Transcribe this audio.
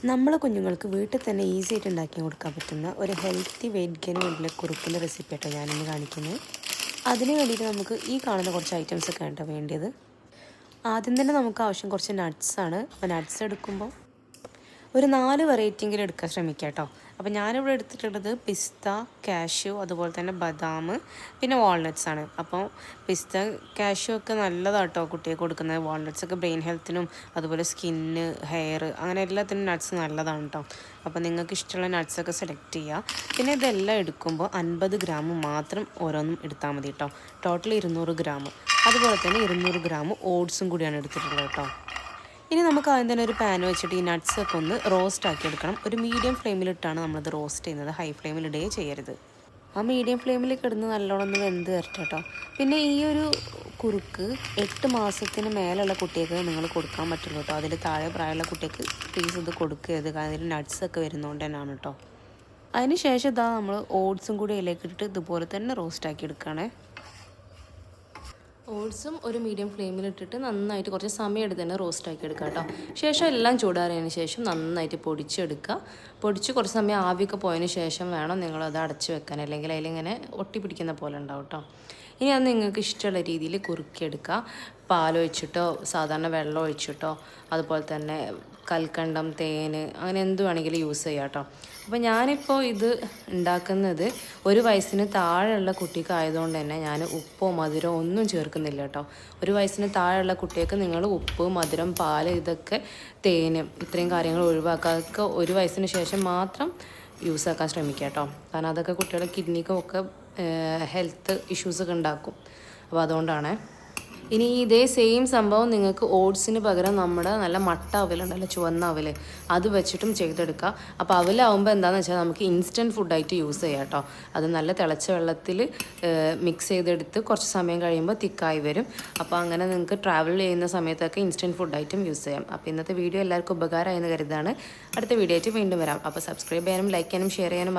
നമ്മളെ കുഞ്ഞുങ്ങൾക്ക് വീട്ടിൽ തന്നെ ഈസി ആയിട്ട് ഉണ്ടാക്കി കൊടുക്കാൻ പറ്റുന്ന ഒരു ഹെൽത്തി വെയിറ്റ് ഗെയിൻ വേണ്ടിയുള്ള കുറുക്കിൻ്റെ റെസിപ്പി ആയിട്ടോ ഞാനിന്ന് കാണിക്കുന്നത്. അതിന് വേണ്ടിയിട്ട് നമുക്ക് ഈ കാണുന്ന കുറച്ച് ഐറ്റംസ് ഒക്കെ ആയിട്ടോ വേണ്ടിയത്. ആദ്യം തന്നെ നമുക്ക് ആവശ്യം കുറച്ച് നട്ട്സാണ്. അപ്പോൾ നട്ട്സ് എടുക്കുമ്പോൾ ഒരു 4 വെറൈറ്റിയെങ്കിലും എടുക്കാൻ ശ്രമിക്കുക കേട്ടോ. അപ്പോൾ ഞാനിവിടെ എടുത്തിട്ടുള്ളത് പിസ്ത, കാഷ്യൂ, അതുപോലെ തന്നെ ബദാം, പിന്നെ വാൾനട്ട്സ് ആണ്. അപ്പോൾ പിസ്ത, കാഷ്യൂ ഒക്കെ നല്ലതാട്ടോ കുട്ടികൾക്ക് കൊടുക്കുന്നത്. വാൾനട്ട്സ് ഒക്കെ ബ്രെയിൻ ഹെൽത്തിനും അതുപോലെ സ്കിന്ന്, ഹെയർ അങ്ങനെ എല്ലാത്തിനും നട്ട്സ് നല്ലതാണ് കേട്ടോ. അപ്പോൾ നിങ്ങൾക്ക് ഇഷ്ടമുള്ള നട്ട്സൊക്കെ സെലക്ട് ചെയ്യുക. പിന്നെ ഇതെല്ലാം എടുക്കുമ്പോൾ 50 ഗ്രാം മാത്രം ഓരോന്നും എടുത്താൽ മതി കേട്ടോ. Total 200 gram. അതുപോലെ തന്നെ 200 ഗ്രാം ഓട്സും കൂടിയാണ് എടുത്തിട്ടുള്ളത് കേട്ടോ. ഇനി നമുക്ക് ആദ്യം തന്നെ ഒരു പാൻ വെച്ചിട്ട് ഈ നട്ട്സൊക്കെ ഒന്ന് റോസ്റ്റ് ആക്കി എടുക്കണം. ഒരു മീഡിയം ഫ്ലെയിമിലിട്ടാണ് നമ്മളത് റോസ്റ്റ് ചെയ്യുന്നത്. ഹൈ ഫ്ലെയിമിൽ ഇടുകയും ചെയ്യരുത്. ആ മീഡിയം ഫ്ലെയിമിൽ കിടന്ന് നല്ലോണം ഒന്ന് വെന്ത് വരട്ടെ കേട്ടോ. പിന്നെ ഈ ഒരു കുറുക്ക് 8 മാസത്തിന് മേലുള്ള കുട്ടികൾക്ക് നിങ്ങൾ കൊടുക്കാൻ പറ്റുള്ളൂ കേട്ടോ. അതിൽ താഴെ പ്രായമുള്ള കുട്ടികൾക്ക് പ്ലീസ് ഇത് കൊടുക്കരുത്. കാരണം ഇതിൽ നട്ട്സൊക്കെ വരുന്നതുകൊണ്ട് തന്നെയാണ് കേട്ടോ. അതിന് ശേഷം ഇതാ നമ്മൾ ഓട്സും കൂടി അതിലേക്ക് ഇട്ടിട്ട് ഇതുപോലെ തന്നെ റോസ്റ്റ് ആക്കി എടുക്കുകയാണേ. ഓട്സും ഒരു മീഡിയം ഫ്ലെയിമിലിട്ടിട്ട് നന്നായിട്ട് കുറച്ച് സമയം എടുത്ത് തന്നെ റോസ്റ്റ് ആക്കി എടുക്കുക കേട്ടോ. ശേഷം എല്ലാം ചൂടാറിയതിന് ശേഷം നന്നായിട്ട് പൊടിച്ചെടുക്കുക. പൊടിച്ച് കുറച്ച് സമയം ആവിയൊക്കെ പോയതിന് ശേഷം വേണം നിങ്ങളത് അടച്ച് വെക്കാൻ, അല്ലെങ്കിൽ അതിലിങ്ങനെ ഒട്ടി പിടിക്കുന്ന പോലെ ഉണ്ടാവും കേട്ടോ. ഇനി അത് നിങ്ങൾക്ക് ഇഷ്ടമുള്ള രീതിയിൽ കുറുക്കിയെടുക്കുക. പാലൊഴിച്ചിട്ടോ സാധാരണ വെള്ളം ഒഴിച്ചിട്ടോ അതുപോലെ തന്നെ കൽക്കണ്ടം, തേന് അങ്ങനെ എന്ത് വേണമെങ്കിലും യൂസ് ചെയ്യാം കേട്ടോ. അപ്പോൾ ഞാനിപ്പോൾ ഇത് ഉണ്ടാക്കുന്നത് 1 വയസ്സിന് താഴെയുള്ള കുട്ടിക്ക് ആയതുകൊണ്ട് തന്നെ ഞാൻ ഉപ്പോ മധുരമോ ഒന്നും ചേർക്കുന്നില്ല കേട്ടോ. 1 വയസ്സിന് താഴെയുള്ള കുട്ടികൾക്ക് നിങ്ങൾ ഉപ്പ്, മധുരം, പാല്, ഇതൊക്കെ തേന് ഇത്രയും കാര്യങ്ങൾ ഒഴിവാക്കുക. അതൊക്കെ 1 വയസ്സിന് ശേഷം മാത്രം യൂസ് ആക്കാൻ ശ്രമിക്കുക കേട്ടോ. കാരണം അതൊക്കെ കുട്ടികളുടെ കിഡ്നിക്കും ഒക്കെ ഹെൽത്ത് ഇഷ്യൂസൊക്കെ ഉണ്ടാക്കും. അപ്പോൾ അതുകൊണ്ടാണ്. ഇനി ഇതേ സെയിം സംഭവം നിങ്ങൾക്ക് ഓട്സിന് പകരം നമ്മുടെ നല്ല മട്ട അവലുണ്ടല്ലോ, ചുവന്ന അവൽ, അത് വെച്ചിട്ടും ചെയ്തെടുക്കുക. അപ്പോൾ അവലാവുമ്പോൾ എന്താണെന്ന് വെച്ചാൽ നമുക്ക് ഇൻസ്റ്റൻറ്റ് ഫുഡായിട്ട് യൂസ് ചെയ്യാം കേട്ടോ. അത് നല്ല തിളച്ച വെള്ളത്തിൽ മിക്സ് ചെയ്തെടുത്ത് കുറച്ച് സമയം കഴിയുമ്പോൾ തിക്കായി വരും. അപ്പോൾ അങ്ങനെ നിങ്ങൾക്ക് ട്രാവൽ ചെയ്യുന്ന സമയത്തൊക്കെ ഇൻസ്റ്റൻറ്റ് ഫുഡായിട്ടും യൂസ് ചെയ്യാം. അപ്പോൾ ഇന്നത്തെ വീഡിയോ എല്ലാവർക്കും ഉപകാരമായെന്ന് കരുതാണ്. അടുത്ത വീഡിയോ ആയിട്ട് വീണ്ടും വരാം. അപ്പോൾ സബ്സ്ക്രൈബ് ചെയ്യാനും ലൈക്ക് ചെയ്യാനും ഷെയർ ചെയ്യാനും